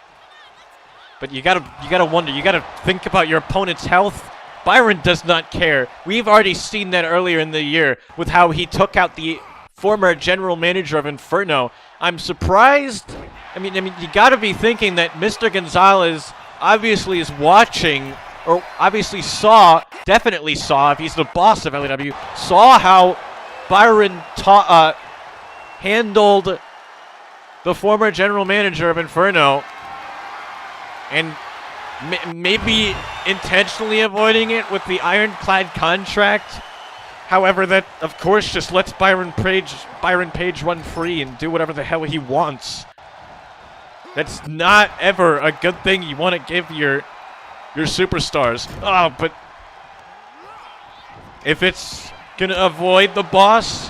B: but you gotta wonder, you gotta think about your opponent's health Byron does not care. We've already seen that earlier in the year with how he took out the former general manager of Inferno. I'm surprised. I mean, you got to be thinking that Mr. Gonzalez obviously is watching, or obviously definitely saw, if he's the boss of LAW, saw how Byron handled the former general manager of Inferno, and maybe intentionally avoiding it with the ironclad contract. However, that of course just lets Byron Page run free and do whatever the hell he wants. That's not ever a good thing you want to give your superstars. Oh, but if it's gonna avoid the boss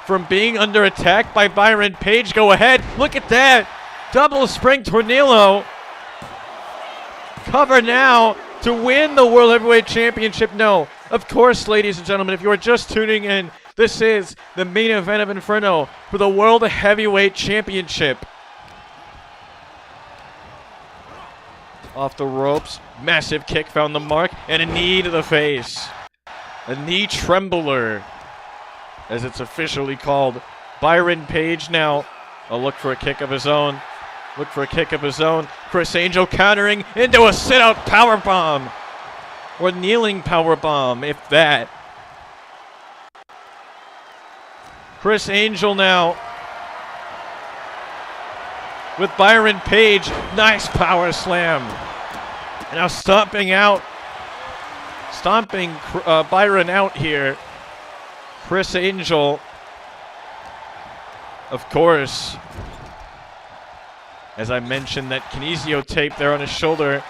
B: from being under attack by Byron Page, go ahead. Look at that. Double spring tornillo. Cover now to win the World Heavyweight Championship. No, of course, ladies and gentlemen, if you are just tuning in, this is the main event of Inferno for the World Heavyweight Championship. Off the ropes, massive kick found the mark, and a knee to the face. A knee trembler, as it's officially called. Byron Page now, a look for a kick of his own. Chris Angel countering into a sit-out powerbomb. Or kneeling powerbomb, if that. Chris Angel now with Byron Page. Nice power slam. And now stomping Byron out here. Chris Angel, of course, as I mentioned, that kinesio tape there on his shoulder.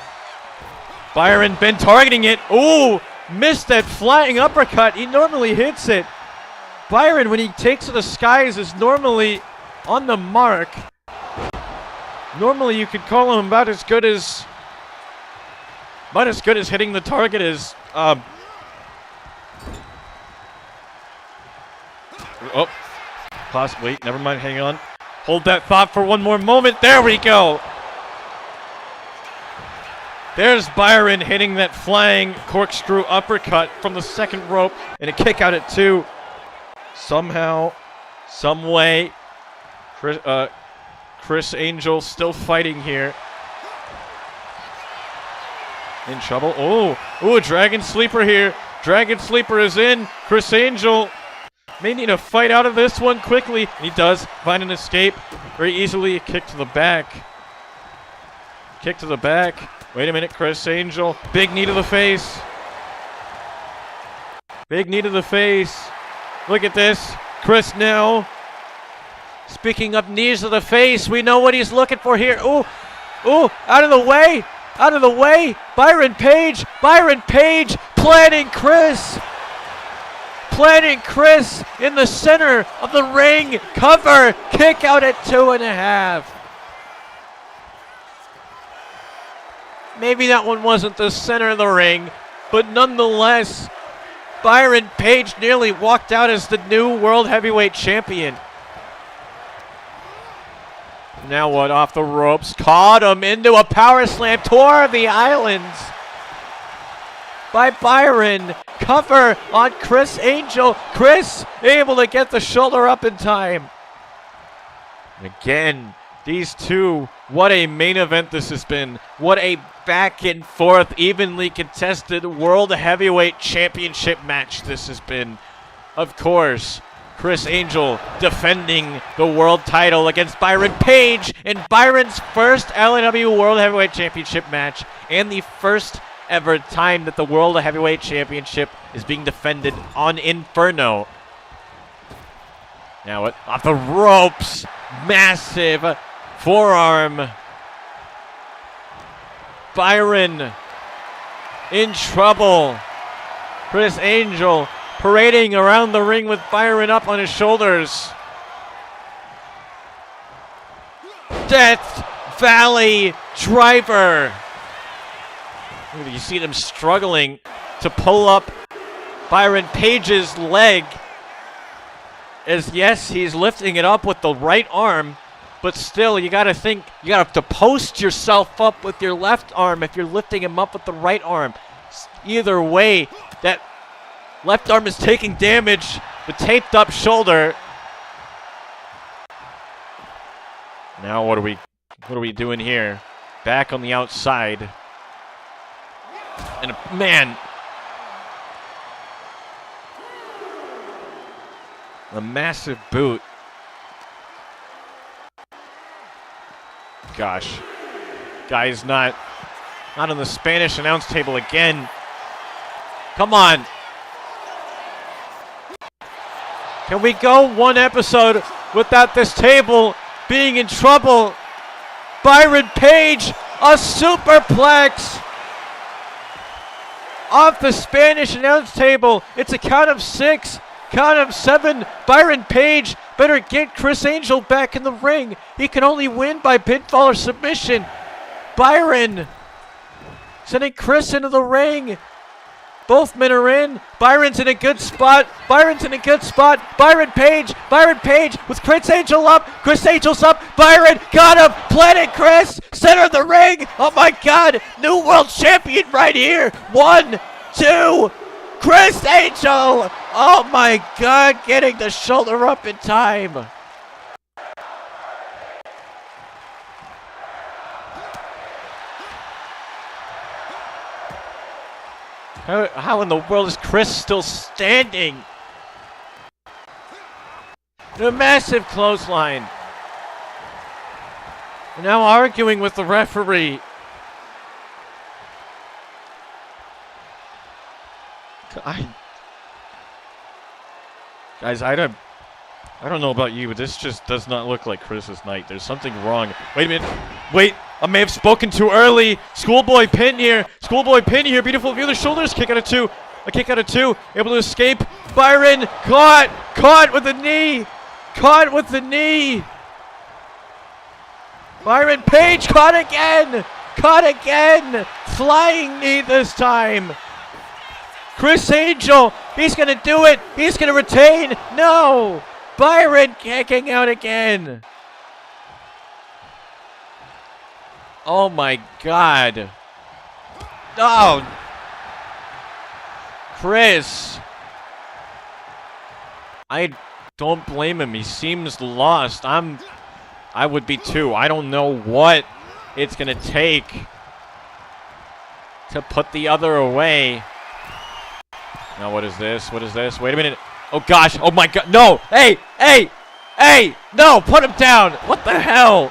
B: Byron been targeting it. Ooh, missed that flying uppercut. He normally hits it. Byron, when he takes to the skies, is normally on the mark. Normally, you could call him about as good as hitting the target as. Wait, never mind. Hang on. Hold that thought for one more moment. There we go. There's Byron hitting that flying corkscrew uppercut from the second rope and a kick out at 2. Somehow, some way, Chris Angel still fighting here. In trouble. Oh, Dragon Sleeper here. Dragon Sleeper is in. Chris Angel may need to fight out of this one quickly. He does find an escape very easily. A kick to the back. Wait a minute, Chris Angel. Big knee to the face. Look at this. Chris now. Speaking of knees to the face, we know what he's looking for here. Ooh, out of the way. Byron Page planting Chris in the center of the ring. Cover, kick out at 2.5. Maybe that one wasn't the center of the ring, but nonetheless, Byron Page nearly walked out as the new World Heavyweight Champion. Now what? Off the ropes. Caught him into a power slam. Tore the islands by Byron. Cover on Chris Angel. Chris able to get the shoulder up in time. Again, these two, what a main event this has been. What a back and forth, evenly contested World Heavyweight Championship match this has been. Of course, Chris Angel defending the world title against Byron Page in Byron's first LAW World Heavyweight Championship match and the first ever time that the World Heavyweight Championship is being defended on Inferno. Now what? Off the ropes. Massive forearm. Byron in trouble. Chris Angel parading around the ring with Byron up on his shoulders. Death Valley Driver. You see them struggling to pull up Byron Page's leg. As yes, he's lifting it up with the right arm, but still, you got to think, you got to post yourself up with your left arm if you're lifting him up with the right arm. either way. That left arm is taking damage. The taped up shoulder. Now what are we doing here? Back on the outside. And man, a massive boot. Gosh. Guy's not on the Spanish announce table again. Come on. Can we go one episode without this table being in trouble? Byron Page, a superplex off the Spanish announce table. It's a count of 6, count of 7. Byron Page better get Chris Angel back in the ring. He can only win by pinfall or submission. Byron sending Chris into the ring. Both men are in. Byron's in a good spot. Byron Page with Chris Angel up. Chris Angel's up. Byron got him. Planted Chris. Center of the ring. Oh my God. New world champion right here. 1, 2. Chris Angel. Oh my God. Getting the shoulder up in time. How in the world is Chris still standing? A massive clothesline. Now arguing with the referee. Guys, I don't know about you, but this just does not look like Chris's night. There's something wrong. Wait a minute. Wait. I may have spoken too early. Schoolboy pin here. Beautiful view of the shoulders. Kick out of 2. A kick out of 2. Able to escape. Byron caught with the knee. Byron Page caught again. Flying knee this time. Chris Angel. He's going to do it. He's going to retain. No. Byron kicking out again. Oh my God. Oh. Chris. I don't blame him. He seems lost. I would be too. I don't know what it's going to take to put the other away. Now what is this? Wait a minute. Oh gosh. Oh my God. No. Hey. No, put him down. What the hell?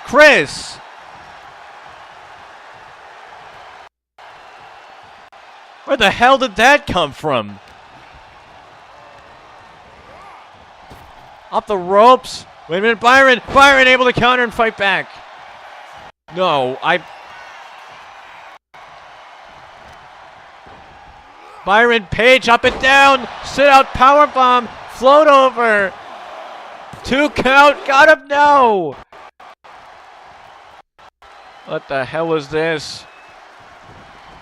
B: Chris. Where the hell did that come from? Up the ropes. Wait a minute, Byron able to counter and fight back. No, Byron Page up and down. Sit out powerbomb. Float over. 2 count. Got him. No. What the hell is this?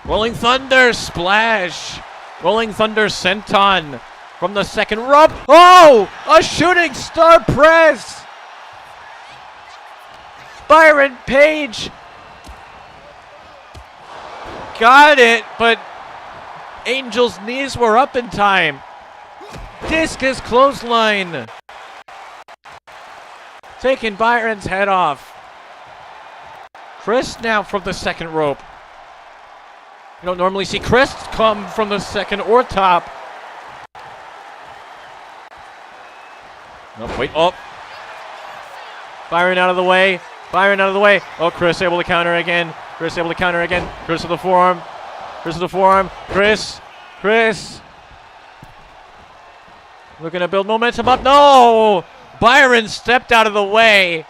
B: Rolling Thunder splash. Rolling Thunder senton from the second rope. Oh! A shooting star press. Byron Page got it, but Angel's knees were up in time. Discus clothesline. Taking Byron's head off. Chris now from the second rope. You don't normally see Chris come from the second or top. No, wait. Oh. Byron out of the way. Oh, Chris able to counter again. Chris with the forearm. Chris. Looking to build momentum up. No! Byron stepped out of the way.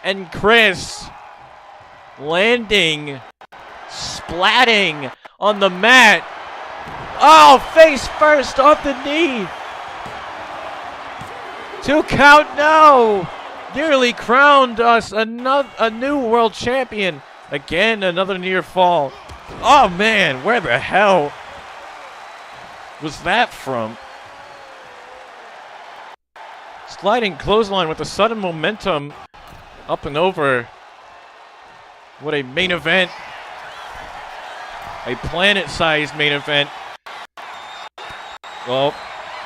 B: And Chris landing, splatting on the mat. Oh, face first off the knee. 2 count, no. Nearly crowned us a new world champion. Again, another near fall. Oh man, where the hell was that from? Sliding clothesline with a sudden momentum up and over. What a main event. A planet-sized main event. Well,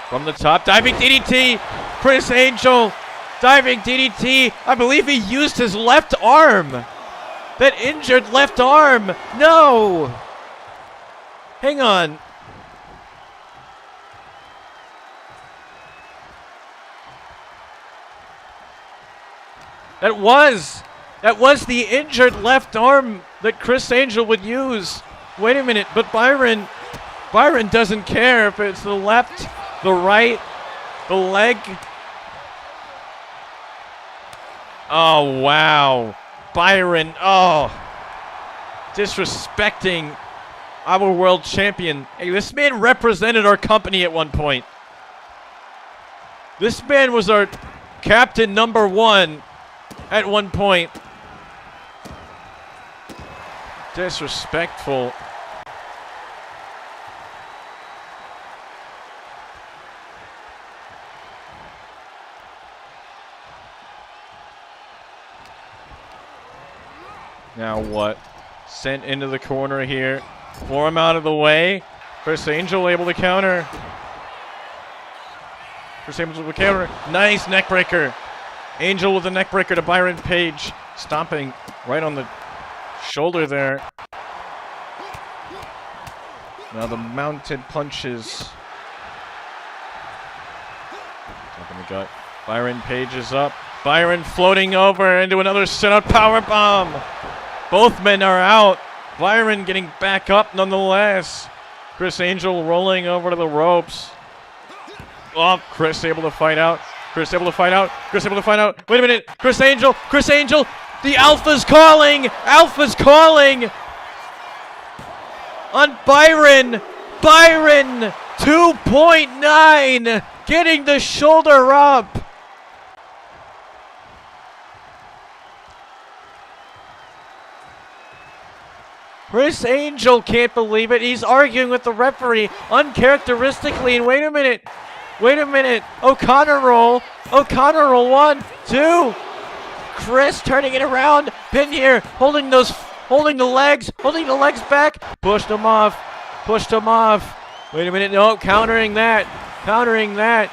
B: from the top, diving DDT. Chris Angel, diving DDT. I believe he used his left arm. That injured left arm. No. Hang on. That was the injured left arm that Chris Angel would use. Wait a minute, but Byron doesn't care if it's the left, the right, the leg. Oh, wow. Byron, disrespecting our world champion. Hey, this man represented our company at one point. This man was our captain #1 at one point. Disrespectful. Now what? Sent into the corner here. Form out of the way. Chris Angel able to counter. Chris Angel with a counter. Nice neck breaker. Angel with a neck breaker to Byron Page. Stomping right on the shoulder there. Now the mounted punches. Up in the gut. Byron Page is up. Byron floating over into another sit-out power bomb. Both men are out. Byron getting back up nonetheless. Chris Angel rolling over to the ropes. Oh, Chris able to fight out. Chris able to fight out. Chris able to fight out. Wait a minute. Chris Angel. Chris Angel. The Alpha's calling. Alpha's calling. On Byron. Byron. 2.9. Getting the shoulder up. Chris Angel can't believe it. He's arguing with the referee uncharacteristically. And wait a minute. Wait a minute. O'Connor roll. O'Connor roll. 1, 2. Chris turning it around. Pin here. Holding the legs. Holding the legs back. Pushed him off. Pushed him off. Wait a minute. No. Countering that. Countering that.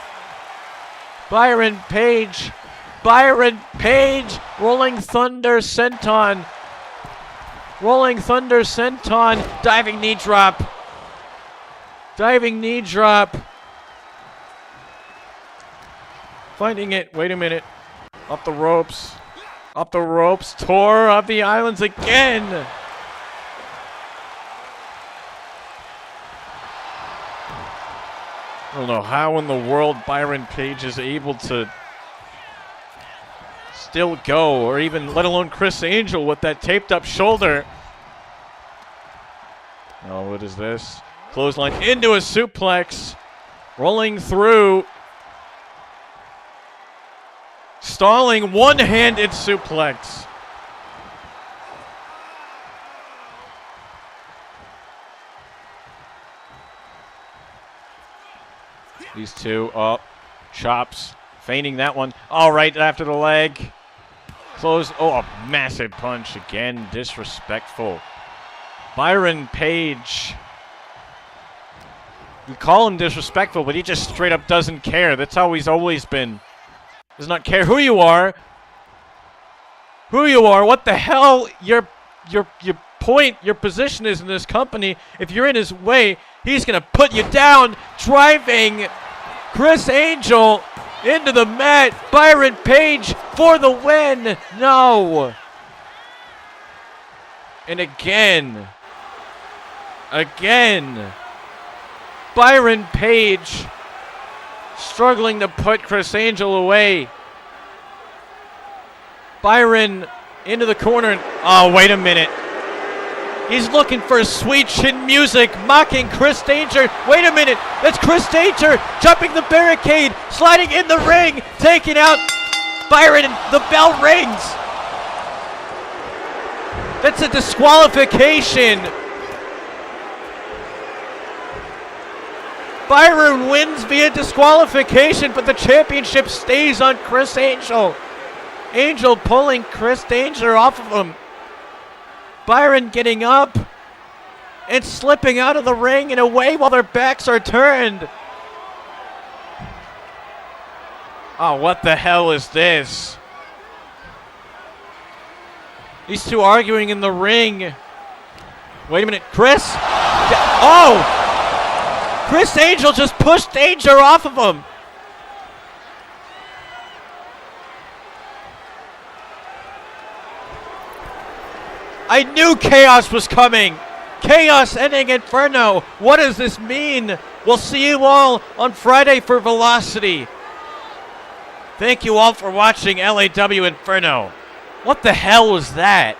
B: Byron Page. Byron Page. Rolling Thunder Senton. Rolling Thunder Senton. Diving knee drop. Diving knee drop. Finding it. Wait a minute. Up the ropes. Up the ropes. Tour of the Islands again. I don't know how in the world Byron Page is able to still go, or even let alone Chris Angel with that taped up shoulder. Oh, what is this? Clothesline into a suplex. Rolling through. Stalling one-handed suplex. These two up. Chops. Feigning that one. All right after the leg. Close. Oh, a massive punch again. Disrespectful. Byron Page. We call him disrespectful, but he just straight up doesn't care. That's how he's always been. Does not care who you are. Who you are. What the hell your point, your position is in this company. If you're in his way, he's going to put you down. Driving Chris Angel into the mat. Byron Page for the win. No. And again. Byron Page struggling to put Chris Angel away. Byron into the corner. Oh, wait a minute. He's looking for sweet chin music, mocking Chris Danger. Wait a minute. That's Chris Danger jumping the barricade, sliding in the ring, taking out Byron. The bell rings. That's a disqualification. Byron wins via disqualification, but the championship stays on Chris Angel. Angel pulling Chris Danger off of him. Byron getting up. and slipping out of the ring and away while their backs are turned. Oh, what the hell is this? These two arguing in the ring. Wait a minute, Chris? Oh! Chris Angel just pushed Danger off of him. I knew chaos was coming. Chaos ending Inferno. What does this mean? We'll see you all on Friday for Velocity. Thank you all for watching LAW Inferno. What the hell was that?